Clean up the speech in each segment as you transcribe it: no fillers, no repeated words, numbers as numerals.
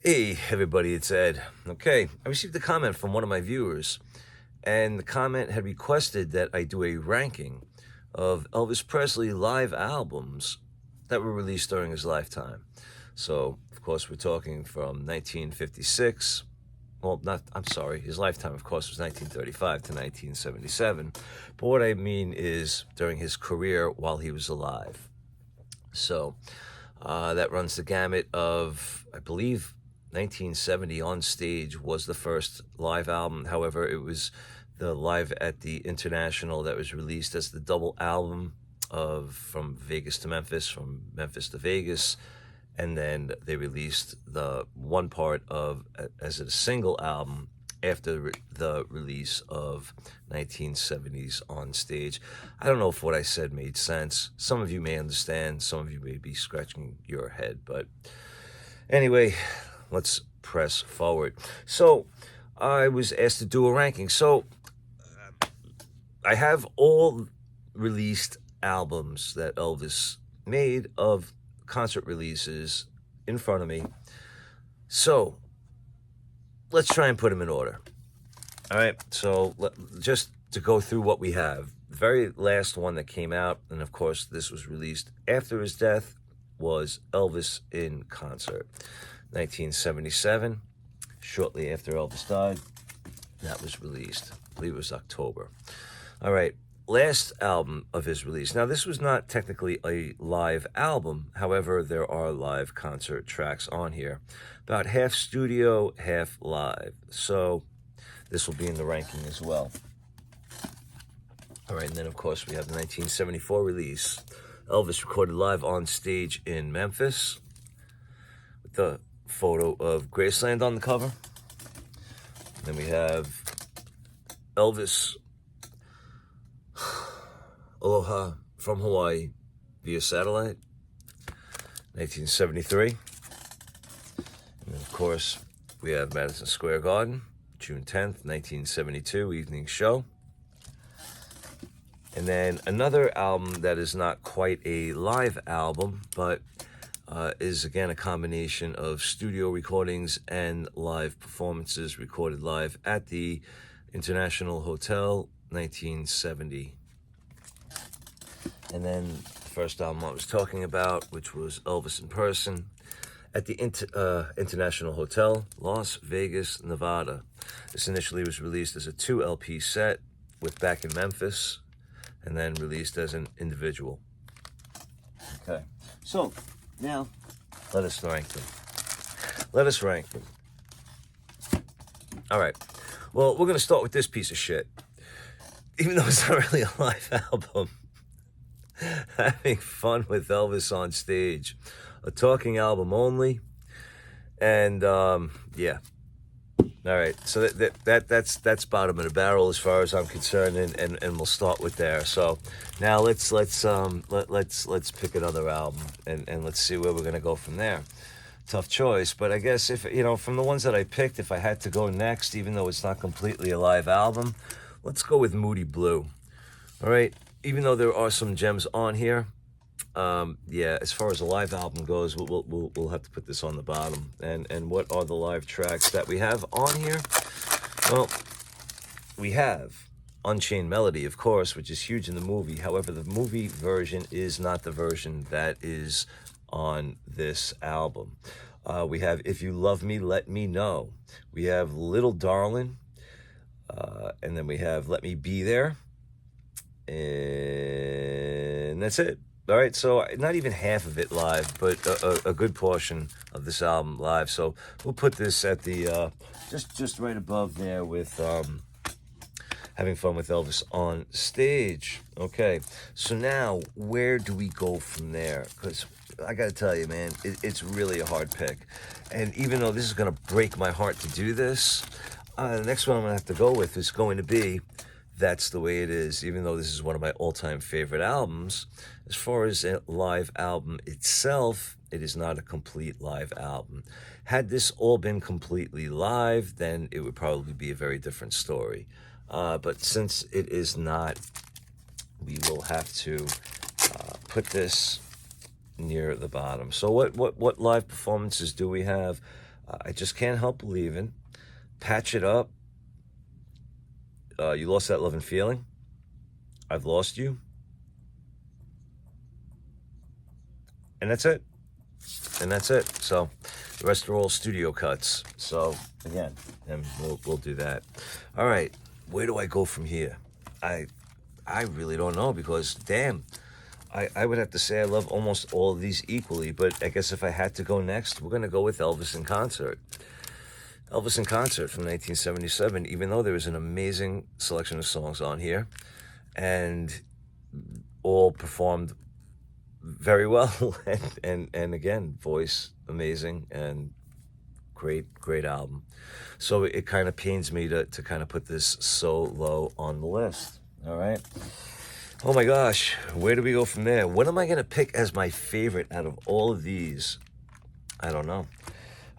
Hey everybody, it's Ed. Okay, I received a comment from one of my viewers, and the comment had requested that I do a ranking of Elvis Presley live albums that were released during his lifetime. So, of course, we're talking from 1956. Well, his lifetime, of course, was 1935 to 1977. But what I mean is during his career while he was alive. So, that runs the gamut of, I believe, 1970 On Stage was the first live album. However, it was the Live at the International that was released as the double album of From Vegas to Memphis, from Memphis to Vegas. And then they released the one part of as a single album after the release of 1970's On Stage. I don't know if what I said made sense. Some of you may understand, some of you may be scratching your head, but anyway, let's press forward. So I was asked to do a ranking. So I have all released albums that Elvis made of concert releases in front of me. So let's try and put them in order. All right, so just to go through what we have. The very last one that came out, and of course this was released after his death, was Elvis in Concert. 1977, shortly after Elvis died, that was released. I believe it was October. All right, last album of his release. Now, this was not technically a live album. However, there are live concert tracks on here. About half studio, half live. So this will be in the ranking as well. All right, and then, of course, we have the 1974 release. Elvis recorded live on stage in Memphis with the photo of Graceland on the cover. Then we have Elvis Aloha from Hawaii via satellite, 1973. And then, of course, we have Madison Square Garden, June 10th, 1972, evening show. And then another album that is not quite a live album, but is again a combination of studio recordings and live performances recorded live at the International Hotel, 1970. And then the first album I was talking about, which was Elvis in Person, at the International Hotel, Las Vegas, Nevada. This initially was released as a 2 LP set with Back in Memphis, and then released as an individual. Okay, so now let us rank them. All right, well, we're going to start with this piece of shit. Even though it's not really a live album, Having Fun with Elvis on Stage, a talking album only, and yeah. All right, so that's bottom of the barrel as far as I'm concerned, and we'll start with there. So now let's pick another album and let's see where we're gonna go from there. Tough choice, but I guess if from the ones that I picked, if I had to go next, even though it's not completely a live album, let's go with Moody Blue. All right, even though there are some gems on here. Yeah, as far as a live album goes, we'll have to put this on the bottom. And what are the live tracks that we have on here? Well, we have Unchained Melody, of course, which is huge in the movie. However, the movie version is not the version that is on this album. We have If You Love Me, Let Me Know. We have Little Darling. And then we have Let Me Be There. And that's it. All right, so not even half of it live, but a good portion of this album live. So we'll put this at the just right above there with Having Fun with Elvis on Stage. Okay, so now where do we go from there? Because I got to tell you, man, it's really a hard pick. And even though this is going to break my heart to do this, the next one I'm going to have to go with is going to be That's the Way It Is, even though this is one of my all-time favorite albums. As far as a live album itself, it is not a complete live album. Had this all been completely live, then it would probably be a very different story. But since it is not, we will have to put this near the bottom. So what live performances do we have? I Just Can't Help Believing, Patch It Up, You Lost That Love and Feeling, I've Lost You, and that's it. And that's it. So the rest are all studio cuts. So again, and we'll do that. All right, where do I go from here? I really don't know, because damn, I would have to say I love almost all of these equally. But I guess if I had to go next, we're gonna go with Elvis in Concert. Elvis in Concert from 1977. Even though there is an amazing selection of songs on here, and all performed very well, and again, voice amazing, and great album. So it kind of pains me to kind of put this so low on the list. All right. Oh my gosh, where do we go from there? What am I gonna pick as my favorite out of all of these? I don't know.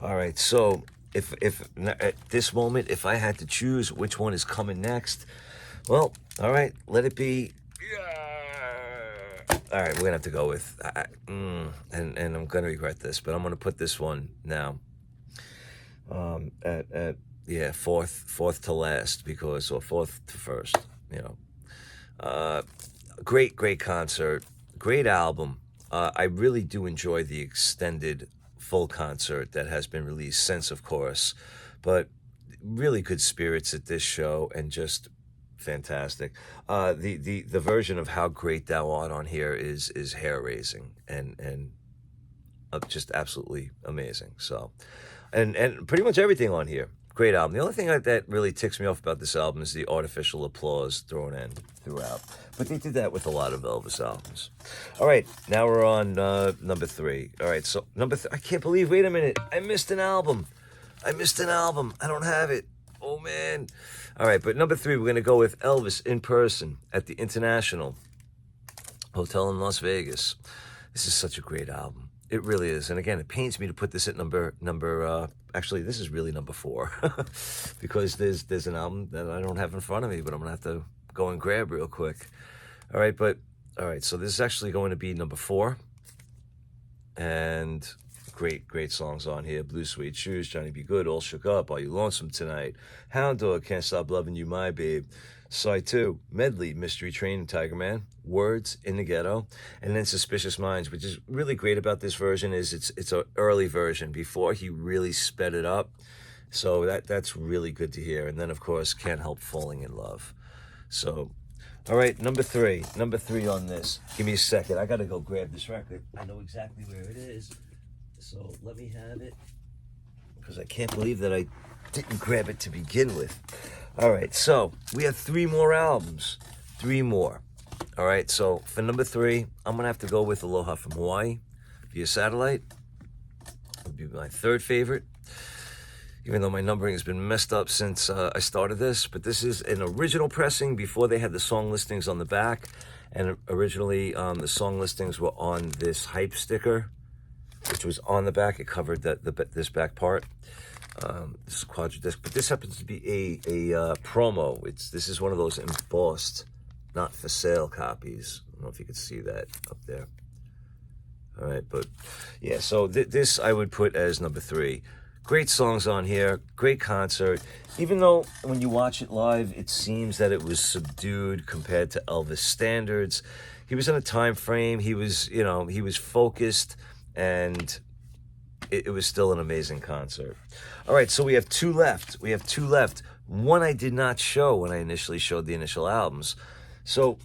All right, so if at this moment, if I had to choose which one is coming next, well, all right, let it be. All right, we're gonna have to go with, and I'm gonna regret this, but I'm gonna put this one now at fourth to last, because, or fourth to first, you know. Great concert, great album. I really do enjoy the extended full concert that has been released since, of course, but really good spirits at this show, and just fantastic. The version of How Great Thou Art on here is hair raising, and just absolutely amazing. So, and pretty much everything on here, great album. The only thing that really ticks me off about this album is the artificial applause thrown in throughout, but they did that with a lot of Elvis albums. All right, now we're on number 3. All right, so I can't believe, wait a minute, I missed an album. I don't have it. Oh man. All right, but number 3, we're going to go with Elvis in Person at the International Hotel in Las Vegas. This is such a great album. It really is. And again, it pains me to put this at actually, this is really number 4, because there's an album that I don't have in front of me, but I'm going to have to go and grab real quick. All right, so this is actually going to be number 4. And great songs on here. Blue Suede Shoes, Johnny Be Good, All Shook Up, Are You Lonesome Tonight, Hound Dog, Can't Stop Loving You, My Babe, Side 2, Medley, Mystery Train, and Tiger Man, Words, In the Ghetto, and then Suspicious Minds. Which is really great about this version is it's an early version before he really sped it up. So that's really good to hear. And then, of course, Can't Help Falling in Love. So, all right, number 3 on this. Give me a second. I got to go grab this record. I know exactly where it is. So let me have it, because I can't believe that I didn't grab it to begin with. All right, so we have 3 more albums. 3 more. All right, so for number 3, I'm going to have to go with Aloha from Hawaii via satellite. It would be my 3rd favorite, even though my numbering has been messed up since I started this. But this is an original pressing before they had the song listings on the back. And originally, the song listings were on this hype sticker, which was on the back. It covered this back part. This is quadradisc, but this happens to be a promo. This is one of those embossed, not for sale copies. I don't know if you can see that up there. All right, but yeah, so this I would put as number 3. Great songs on here, great concert. Even though when you watch it live, it seems that it was subdued compared to Elvis standards. He was in a time frame. He was focused, and it was still an amazing concert. All right, so we have 2 left. One I did not show when I initially showed the initial albums. So,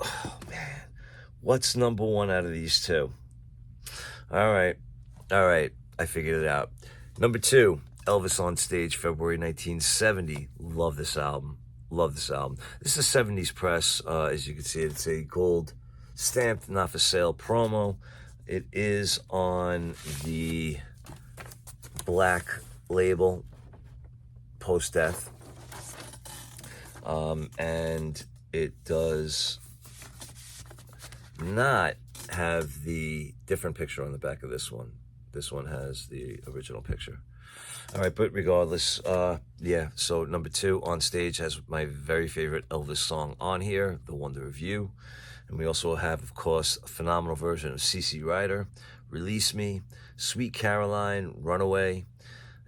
oh man, what's number 1 out of these 2? All right, I figured it out. Number 2, Elvis on Stage, February 1970. Love this album. This is a 70s press. As you can see, it's a gold stamped, not for sale promo. It is on the black label, post-death. And it does not have the different picture on the back of this one. This one has the original picture. All right, but regardless, so number 2, On Stage, has my very favorite Elvis song on here, The Wonder of You. And we also have, of course, a phenomenal version of CC Rider, Release Me, Sweet Caroline, Runaway.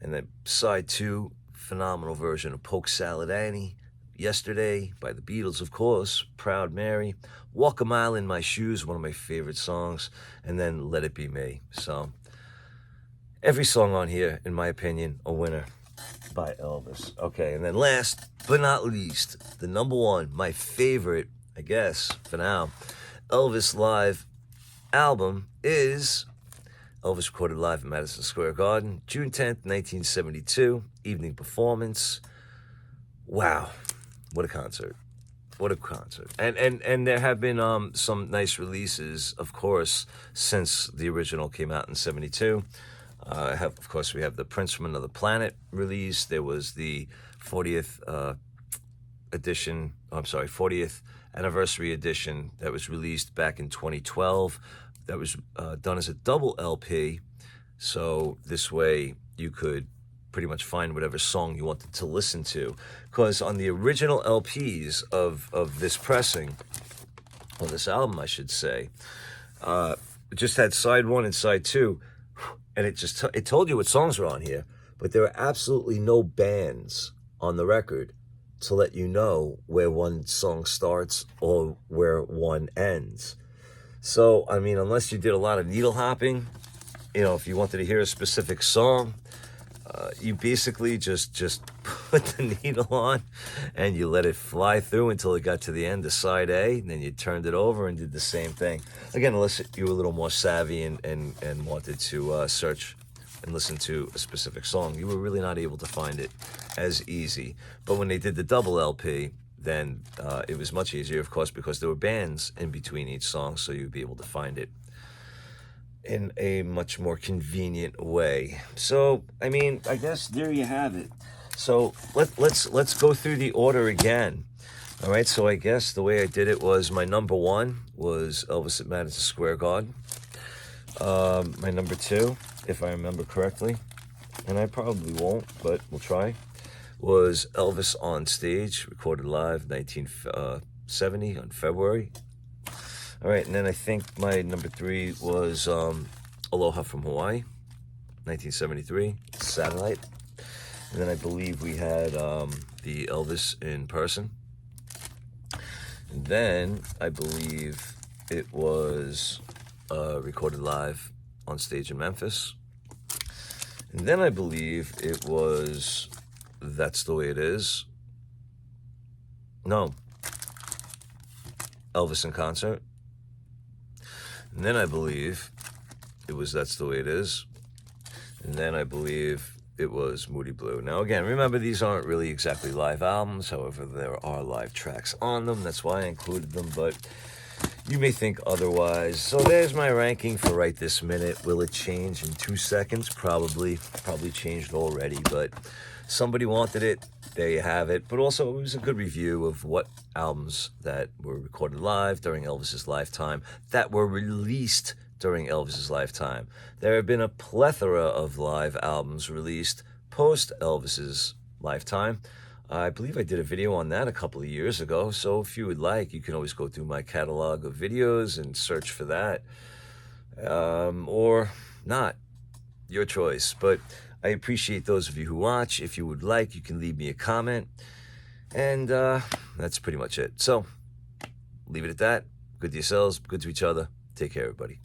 And then side 2, phenomenal version of Polk Salad Annie, Yesterday by the Beatles, of course, Proud Mary, Walk a Mile in My Shoes, one of my favorite songs, and then Let It Be Me. So every song on here, in my opinion, a winner by Elvis. Okay, and then last but not least, the number one, my favorite, I guess, for now, Elvis live album is Elvis recorded live at Madison Square Garden, June 10th, 1972, evening performance. Wow, what a concert. What a concert. And there have been some nice releases, of course, since the original came out in 72. Of course, we have the Prince from Another Planet release. There was the 40th edition, 40th anniversary edition that was released back in 2012. That was done as a double LP. So this way you could pretty much find whatever song you wanted to listen to. Because on the original LPs of this pressing, on this album, I should say, it just had side 1 and side 2. And it told you what songs were on here, but there were absolutely no bands on the record to let you know where one song starts or where one ends. So, I mean, unless you did a lot of needle hopping, if you wanted to hear a specific song, you basically just put the needle on and you let it fly through until it got to the end of side A, and then you turned it over and did the same thing. Again, unless you were a little more savvy and wanted to search and listen to a specific song, you were really not able to find it as easy. But when they did the double LP, then it was much easier, of course, because there were bands in between each song, so you'd be able to find it in a much more convenient way. So, I mean, I guess there you have it. So let's go through the order again. All right, so I guess the way I did it was my number 1 was Elvis at Madison Square Garden. My number 2, if I remember correctly, and I probably won't, but we'll try, was Elvis on Stage, recorded live 1970 on February. All right, and then I think my number 3 was Aloha from Hawaii, 1973, Satellite. And then I believe we had the Elvis in person. And then I believe it was recorded live on stage in Memphis. And then I believe it was That's the Way It Is. No, Elvis in concert. And then I believe it was That's the Way It Is. And then I believe it was Moody Blue. Now, again, remember, these aren't really exactly live albums. However, there are live tracks on them. That's why I included them, but you may think otherwise. So there's my ranking for right this minute. Will it change in 2 seconds? Probably changed already, but somebody wanted it. There you have it. But also, it was a good review of what albums that were recorded live during Elvis's lifetime, that were released during Elvis's lifetime. There have been a plethora of live albums released post Elvis's lifetime. I believe I did a video on that a couple of years ago, so if you would like, you can always go through my catalog of videos and search for that, or not. Your choice. But I appreciate those of you who watch. If you would like, you can leave me a comment, and that's pretty much it. So leave it at that. Good to yourselves, good to each other. Take care, everybody.